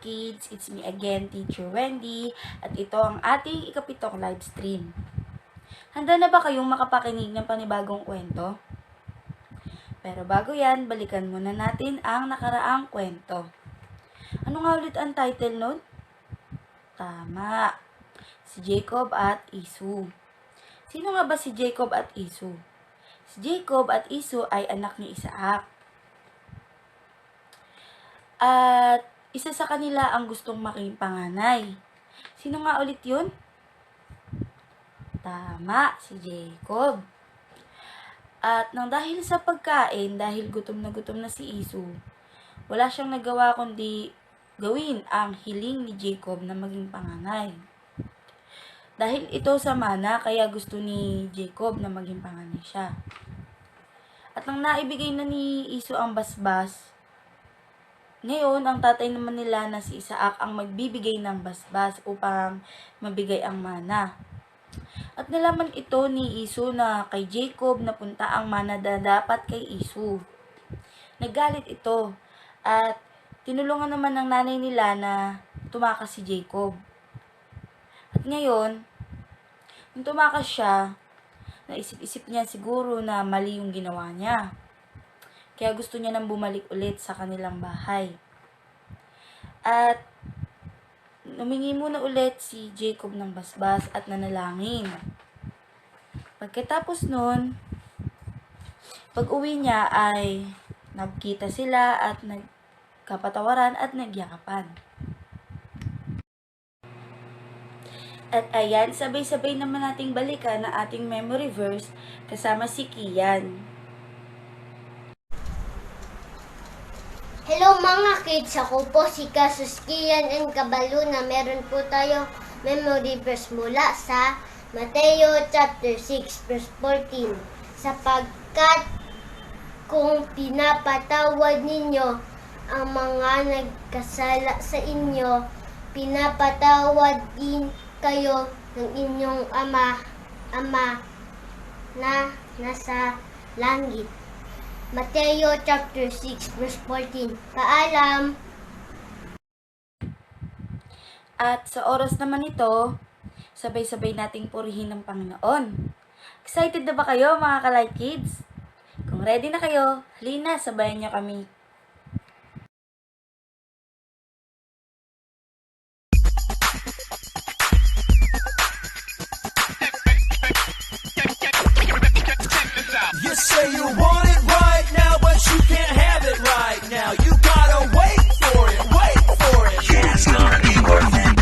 Kids! It's me again, Teacher Wendy, at ito ang ating ikapitong live stream. Handa na ba kayong makapakinig ng panibagong kwento? Pero bago yan, balikan muna natin ang nakaraang kwento. Ano nga ulit ang title nun? Tama! Si Jacob at Esau. Sino nga ba si Jacob at Esau? Si Jacob at Esau ay anak ni Isaac. At isa sa kanila ang gustong maging panganay. Sino nga ulit yun? Tama, si Jacob. At nang dahil sa pagkain, dahil gutom na si Esau, wala siyang nagawa kundi gawin ang hiling ni Jacob na maging panganay. Dahil ito sa mana, kaya gusto ni Jacob na maging panganay siya. At nang naibigay na ni Esau ang basbas, ngayon, ang tatay naman nila na si Isaac ang magbibigay ng basbas upang mabigay ang mana. At nalaman ito ni Esau na kay Jacob napunta ang mana na dapat kay Esau. Nagalit ito at tinulungan naman ng nanay nila na tumakas si Jacob. At ngayon, nung tumakas siya, naisip-isip niya siguro na mali yung ginawa niya. Kaya gusto niya nang bumalik ulit sa kanilang bahay. At humingi muna ulit si Jacob ng basbas at nanalangin. Pagkatapos nun, pag-uwi niya ay nagkita sila at nagkapatawaran at nagyakapan. At ayan, sabay-sabay naman nating balikan na ating memory verse kasama si Kian. Hello mga kids, ako po si Kasus Kian and Kabalo na meron po tayo memory verse mula sa Mateo chapter 6 verse 14. Sapagkat kung pinapatawad ninyo ang mga nagkasala sa inyo, pinapatawad din kayo ng inyong ama na nasa langit. Mateo chapter 6 verse 14. Paalam. At sa oras naman ito, sabay-sabay nating purihin ng Panginoon. Excited na ba kayo mga ka-Light Kids? Kung ready na kayo, halina, sabayan niyo kami. You say you want it right now, but you can't have it right now. You gotta wait for it, wait for it. Yeah, it's gonna be worth it.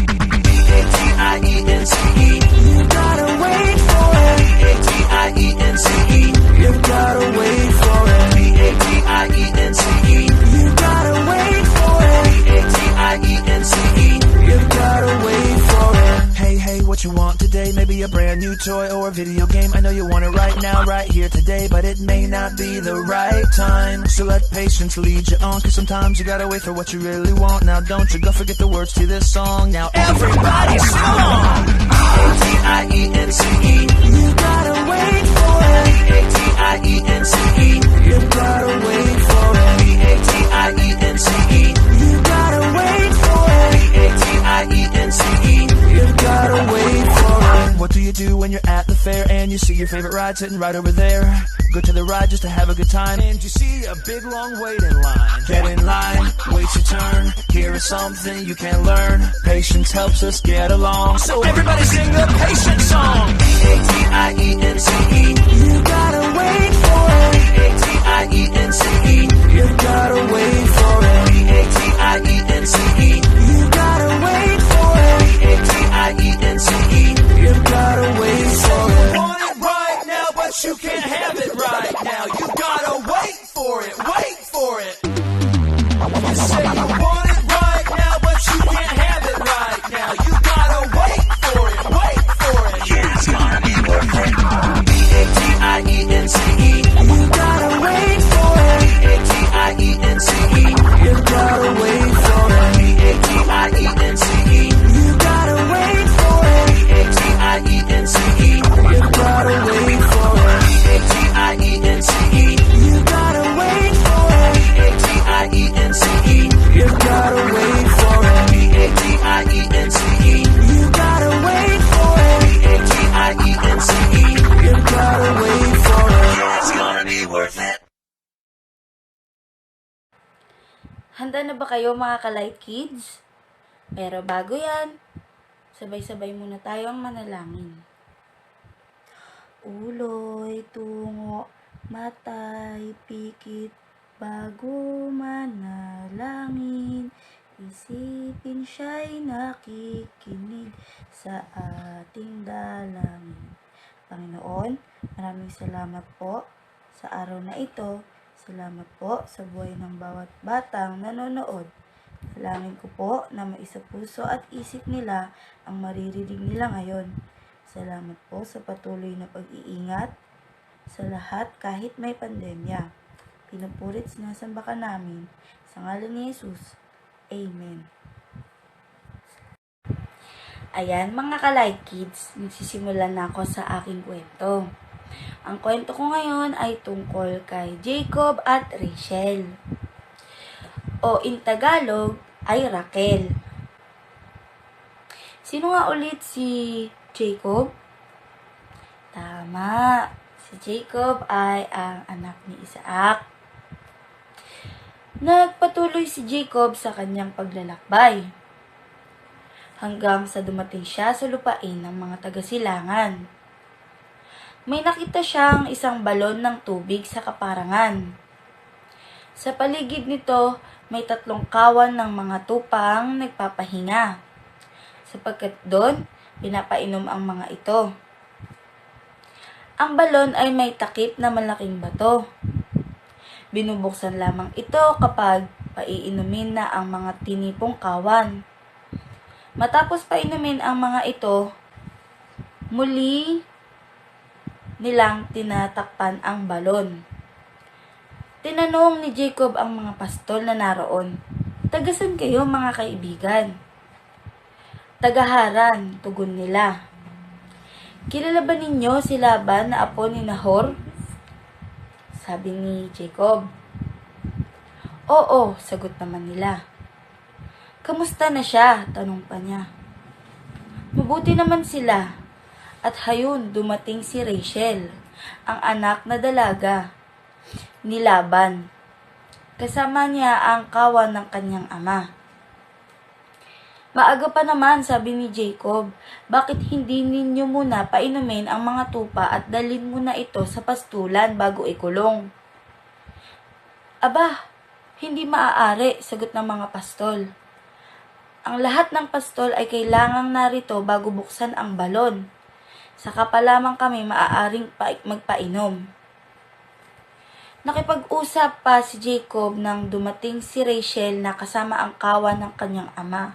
B-A-T-I-E-N-C-E. You gotta wait for it. B-A-T-I-E-N-C-E. You gotta wait for it. B-A-T-I-E-N-C-E. You gotta wait for it. B-A-T-I-E-N-C-E. You gotta wait for it. Hey, hey, what you want today? Maybe a brand new toy or a video game. I know you want it right now, right here today, but it may not be the right time. So let patience lead you on, cause sometimes you gotta wait for what you really want. Now don't you go forget the words to this song. Now everybody sing along. B-A-T-I-E-N-C-E. You gotta wait for it. B-A-T-I-E-N-C-E. You gotta wait for it. B-A-T-I-E-N-C-E. You gotta wait for it. B-A-T-I-E-N-C-E. You gotta wait for it. What do you do when you're at the fair and you see your favorite ride sitting right over there? Go to the ride just to have a good time, and you see a big long waiting line. Get in line, wait your turn. Here is something you can learn. Patience helps us get along. So everybody sing the patience song. B-A-T-I-E-N-C-E. You gotta wait for it. B-A-T-I-E-N-C-E. You gotta wait for it. B-A-T-I-E-N-C-E. You gotta wait for it. B-A-T-I-E-N-C-E. You gotta wait for it. You want it right now, but you can't have it right now. You gotta wait for it, wait for it. You say you want it right now, but you can't have it right now. You gotta wait for it, wait for it. Yeah, it's gonna be worth it. B-A-T-I-E-N-C-E. You gotta wait for it. B-A-T-I-E-N-C-E. You gotta wait for it. B-A-T-I-E-N-C-E. Handa na ba kayo mga ka-Light Kids? Pero bago yan, sabay-sabay muna tayong manalangin. Uloy, tungo, matay, pikit, bago manalangin. Isipin siya'y nakikinig sa ating dalangin. Panginoon, maraming salamat po sa araw na ito. Salamat po sa buhay ng bawat batang nanonood. Dalangin ko po na maisapuso at isip nila ang maririnig nila ngayon. Salamat po sa patuloy na pag-iingat sa lahat kahit may pandemya. Pinupurit sinasamba ka namin. Sa ngalan ni Jesus. Amen. Ayan mga ka-Light Kids, nagsisimula na ako sa aking kwento. Ang kwento ko ngayon ay tungkol kay Jacob at Rachel. O in Tagalog ay Raquel. Sino nga ulit si Jacob? Tama, si Jacob ay ang anak ni Isaac. Nagpatuloy si Jacob sa kanyang paglalakbay hanggang sa dumating siya sa lupain ng mga taga-silangan. May nakita siyang isang balon ng tubig sa kaparangan. Sa paligid nito, may 3 kawan ng mga tupang nagpapahinga, sapagkat doon, pinapainom ang mga ito. Ang balon ay may takip na malaking bato. Binubuksan lamang ito kapag paiinumin na ang mga tinipong kawan. Matapos painumin ang mga ito, muli nilang tinatakpan ang balon. Tinanong ni Jacob ang mga pastol na naroon, "Tagasan kayo mga kaibigan?" "Tagaharan," tugon nila. "Kilala ba ninyo si Laban na apo ni Nahor?" sabi ni Jacob. "Oo," sagot naman nila. "Kamusta na siya?" tanong pa niya. "Mabuti naman sila." At hayun, dumating si Rachel, ang anak na dalaga ni Laban. Kasama niya ang kawan ng kanyang ama. "Maaga pa naman," sabi ni Jacob, "bakit hindi ninyo muna painumin ang mga tupa at dalhin muna ito sa pastulan bago ikulong?" "Aba, hindi maaari," sagot ng mga pastol. "Ang lahat ng pastol ay kailangang narito bago buksan ang balon. Saka pa lamang kami maaaring magpainom." Nakipag-usap pa si Jacob nang dumating si Rachel na kasama ang kawan ng kanyang ama.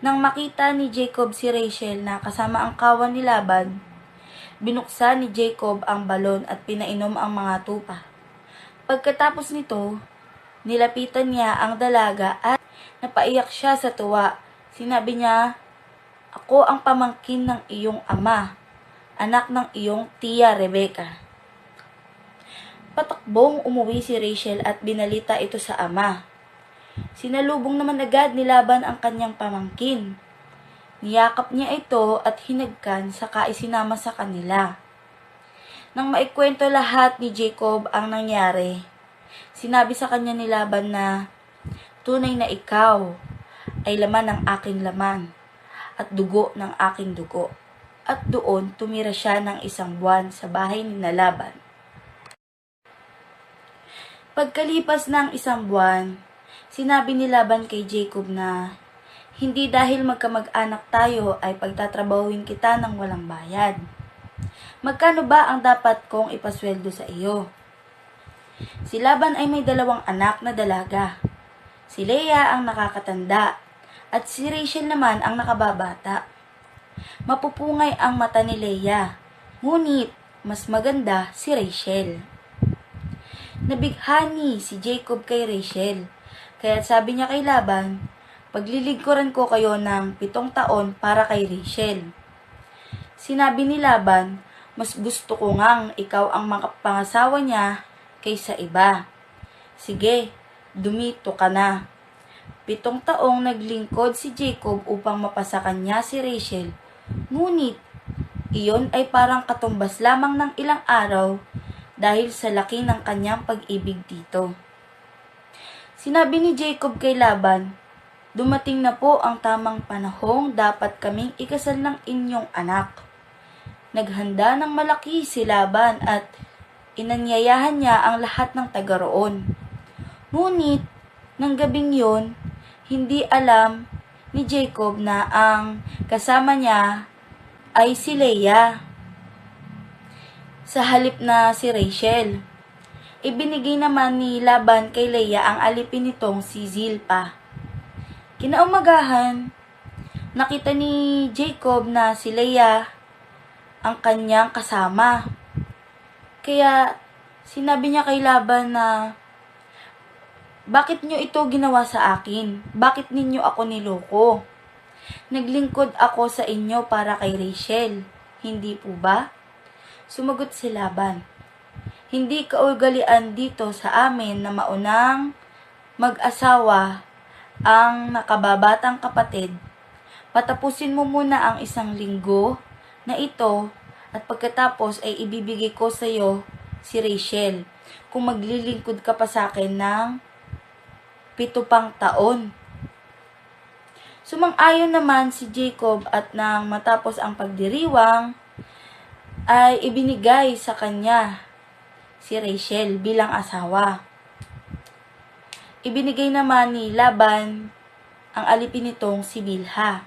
Nang makita ni Jacob si Rachel na kasama ang kawan ni Laban, binuksan ni Jacob ang balon at pinainom ang mga tupa. Pagkatapos nito, nilapitan niya ang dalaga at napaiyak siya sa tuwa. Sinabi niya, "Ako ang pamangkin ng iyong ama, anak ng iyong tiya Rebecca." Patakbong umuwi si Rachel at binalita ito sa ama. Sinalubong naman agad ni Laban ang kanyang pamangkin. Niyakap niya ito at hinagkan saka isinama sa kanila. Nang maikwento lahat ni Jacob ang nangyari, sinabi sa kanya ni Laban na, "Tunay na ikaw ay laman ng aking laman at dugo ng aking dugo." At doon tumira siya ng 1 buwan sa bahay ni Laban. Pagkalipas ng 1 buwan, sinabi ni Laban kay Jacob na, "Hindi dahil magkamag-anak tayo ay pagtatrabahuin kita ng walang bayad. Magkano ba ang dapat kong ipasweldo sa iyo?" Si Laban ay may 2 anak na dalaga. Si Leah ang nakakatanda at si Rachel naman ang nakababata. Mapupungay ang mata ni Leah, ngunit mas maganda si Rachel. Nabighani si Jacob kay Rachel, kaya sabi niya kay Laban, "Paglilingkuran ko kayo ng 7 taon para kay Rachel." Sinabi ni Laban, "Mas gusto ko ngang ikaw ang makapangasawa niya kaysa iba. Sige, dumito ka na." 7 taong naglingkod si Jacob upang mapasa kanya si Rachel, ngunit iyon ay parang katumbas lamang ng ilang araw dahil sa laki ng kanyang pag-ibig dito. Sinabi ni Jacob kay Laban, "Dumating na po ang tamang panahong dapat kaming ikasal ng inyong anak." Naghanda ng malaki si Laban at inanyayahan niya ang lahat ng taga roon. Ngunit, ng gabing yon, hindi alam ni Jacob na ang kasama niya ay si Leah, sa halip na si Rachel. Ibinigay naman ni Laban kay Leah ang alipin nitong si Zilpah. Kinaumagahan, nakita ni Jacob na si Leah ang kanyang kasama. Kaya sinabi niya kay Laban na, "Bakit niyo ito ginawa sa akin? Bakit ninyo ako niloko? Naglingkod ako sa inyo para kay Rachel, hindi po ba?" Sumagot si Laban, "Hindi kaugalian dito sa amin na maunang mag-asawa ang nakababatang kapatid. Patapusin mo muna ang 1 linggo na ito at pagkatapos ay ibibigay ko sa iyo si Rachel kung maglilingkod ka pa sa akin ng 7 pang taon." Sumang-ayon naman si Jacob at nang matapos ang pagdiriwang ay ibinigay sa kanya si Rachel bilang asawa. Ibinigay naman ni Laban ang alipin nitong si Bilha.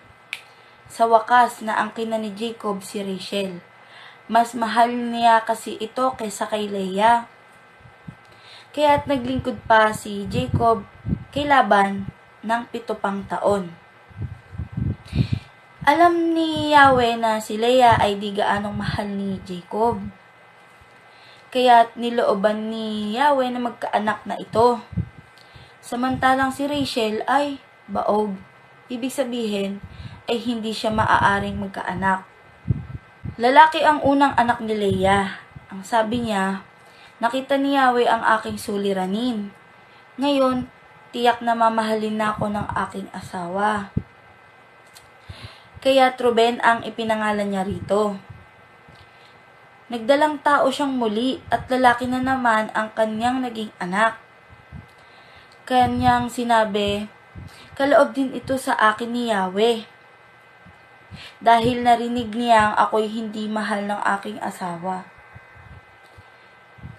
Sa wakas na angkin na ni Jacob si Rachel. Mas mahal niya kasi ito kaysa kay Leah. Kaya't naglingkod pa si Jacob kay Laban ng 7 pang taon. Alam ni Yahweh na si Leah ay di gaanong mahal ni Jacob. Kaya't nilooban ni Yahweh na magkaanak na ito. Samantalang si Rachel ay baog. Ibig sabihin ay hindi siya maaaring magkaanak. Lalaki ang unang anak ni Leah. Ang sabi niya, "Nakita ni Yahweh ang aking suliranin. Ngayon, tiyak na mamahalin na ako ng aking asawa." Kaya Ruben ang ipinangalan niya rito. Nagdalang tao siyang muli at lalaki na naman ang kanyang naging anak. Kanyang sinabi, "Kaloob din ito sa akin ni Yahweh. Dahil narinig niyang ako'y hindi mahal ng aking asawa."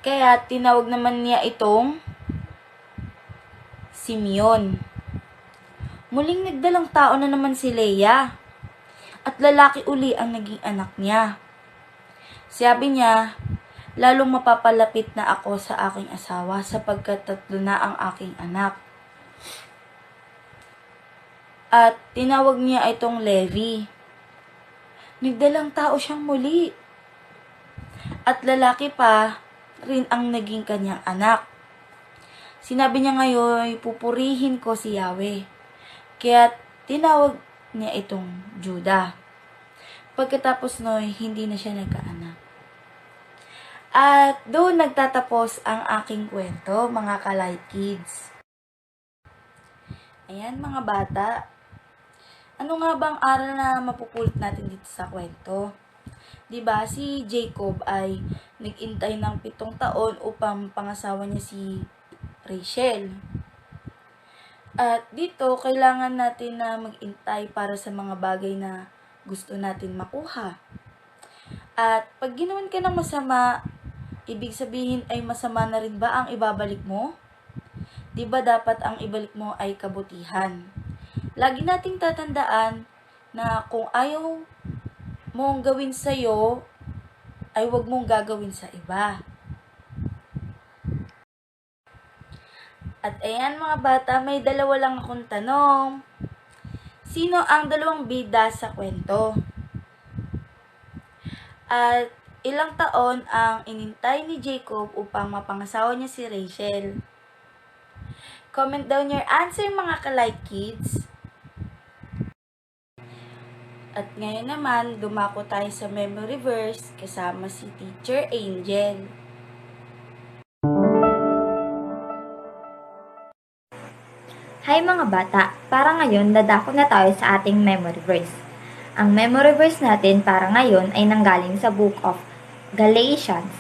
Kaya tinawag naman niya itong Simeon. Muling nagdalang tao na naman si Leah. At lalaki uli ang naging anak niya. Sabi niya, "Lalong mapapalapit na ako sa aking asawa sapagkat 3 na ang aking anak." At tinawag niya itong Levi. Nagdalang tao siyang muli. At lalaki pa rin ang naging kanyang anak. Sinabi niya ngayon, "Pupurihin ko si Yahweh." Kaya tinawag niya itong Judah. Pagkatapos noy, hindi na siya nagkaanak. At doon nagtatapos ang aking kwento, mga ka-Light Kids. Ayan mga bata, ano nga bang aral na mapupulot natin dito sa kwento? Diba, si Jacob ay nag-intay ng 7 taon upang pangasawa niya si Rachel. At dito, kailangan natin na mag-intay para sa mga bagay na gusto natin makuha. At pag ginawan ka ng masama, ibig sabihin ay masama na rin ba ang ibabalik mo? Diba dapat ang ibalik mo ay kabutihan? Lagi nating tatandaan na kung ayaw mong gawin sa'yo, ay huwag mong gagawin sa iba. At ayan mga bata, may 2 lang akong tanong. Sino ang 2 bida sa kwento? At ilang taon ang inintay ni Jacob upang mapangasawa niya si Rachel? Comment down your answer mga ka-Light Kids. At ngayon naman, dumako tayo sa memory verse kasama si Teacher Angel. Hi mga bata! Para ngayon, dadako na tayo sa ating memory verse. Ang memory verse natin para ngayon ay nanggaling sa book of Galatians.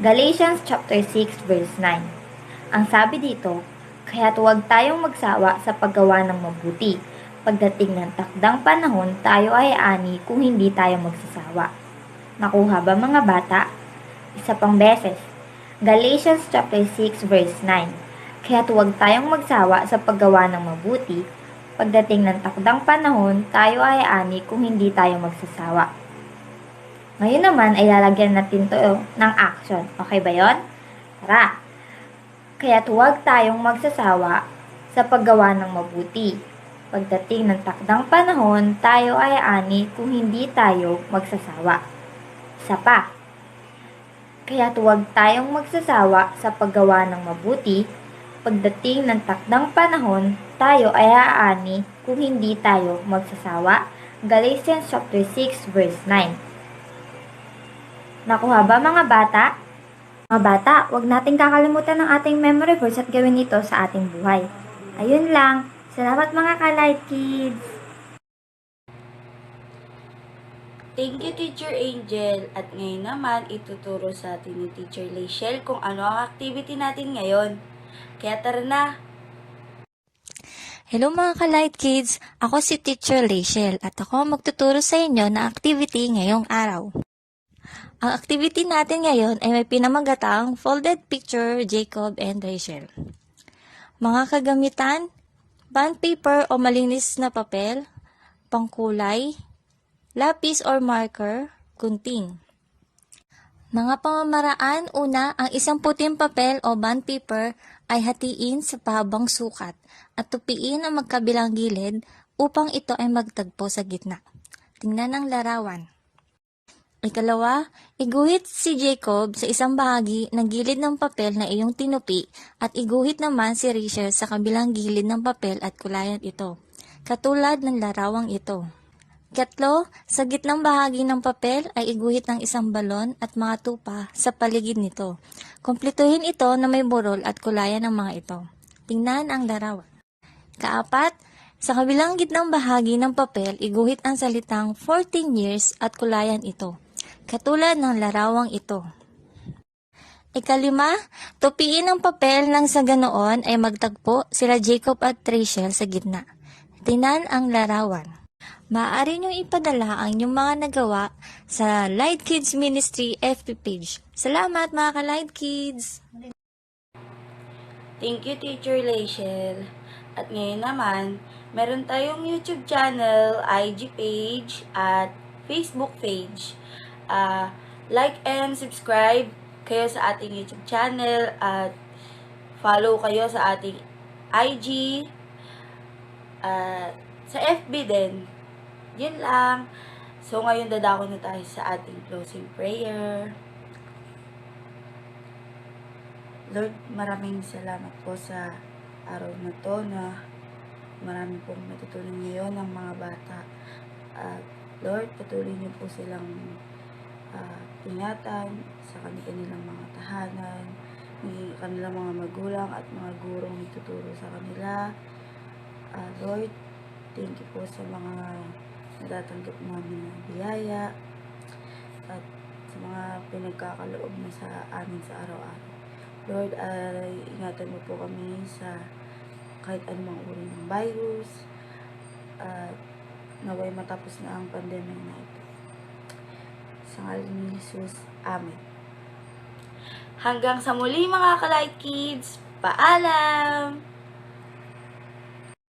Galatians chapter 6 verse 9. Ang sabi dito, Kaya't huwag tayong magsawa sa paggawa ng mabuti. Pagdating ng takdang panahon, tayo ay ani kung hindi tayo magsasawa. Nakuha ba mga bata? Isa pang beses. Galatians chapter 6 verse 9. Kaya't huwag tayong magsawa sa paggawa ng mabuti. Pagdating ng takdang panahon, tayo ay ani kung hindi tayo magsasawa. Ngayon naman ay lalagyan natin to ng action. Okay ba yon? Tara! Kaya't huwag tayong magsasawa sa paggawa ng mabuti. Pagdating ng takdang panahon, tayo ay ani kung hindi tayo magsasawa. Isa pa. Kaya't huwag tayong magsasawa sa paggawa ng mabuti. Pagdating ng takdang panahon, tayo ay aani kung hindi tayo magsasawa. Galatians chapter 6 verse 9. Nakuha ba mga bata? Mga bata, huwag nating kakalimutan ng ating memory verse at gawin ito sa ating buhay. Ayun lang. Salamat mga ka-Light Kids! Thank you, Teacher Angel. At ngayon naman, ituturo sa atin ni Teacher Lachelle kung ano ang activity natin ngayon. Kaya tara na! Hello mga ka-Light Kids! Ako si Teacher Lachelle at ako magtuturo sa inyo ng activity ngayong araw. Ang activity natin ngayon ay may pinamagatang folded picture Jacob and Rachel. Mga kagamitan, bond paper o malinis na papel, pangkulay, lapis or marker, gunting. Mga pamamaraan, una, ang isang puting papel o bond paper ay hatiin sa pahabang sukat at tupiin ang magkabilang gilid upang ito ay magtagpo sa gitna. Tingnan ang larawan. Ikalawa, iguhit si Jacob sa isang bahagi ng gilid ng papel na iyong tinupi at iguhit naman si Rachel sa kabilang gilid ng papel at kulayan ito, katulad ng larawang ito. Katlo, sa gitnang bahagi ng papel ay iguhit ng isang balon at mga tupa sa paligid nito. Kumpletuhin ito na may burol at kulayan ng mga ito. Tingnan ang larawan. Kaapat, sa kabilang gitnang bahagi ng papel, iguhit ang salitang 14 years at kulayan ito, katulad ng larawang ito. Ikalima, tupiin ang papel nang sa ganoon ay magtagpo sila Jacob at Rachel sa gitna. Tingnan ang larawan. Maaari niyong ipadala ang inyong mga nagawa sa Light Kids Ministry FB page. Salamat mga ka-Light Kids! Thank you, Teacher Lachelle. At ngayon naman, meron tayong YouTube channel, IG page, at Facebook page. Like and subscribe kayo sa ating YouTube channel at follow kayo sa ating IG sa FB din. Yun lang. So, ngayon dadako na tayo sa ating closing prayer. Lord, maraming salamat po sa araw na to na marami pong natutunan ngayon ng mga bata. At Lord, patuloy niyo po silang ingatan sa kanilang mga tahanan, ng kanilang mga magulang at mga gurong nagtuturo sa kanila. Lord, thank you po sa mga natatanggap namin ng biyaya at sa mga pinagkakaloob na sa amin sa araw-araw. Lord, ingatan mo po kami sa kahit anumang uri ng virus at naway matapos na ang pandemya na ito. Sa ngalan ni Jesus, Amen. Hanggang sa muli mga ka-Light Kids, paalam!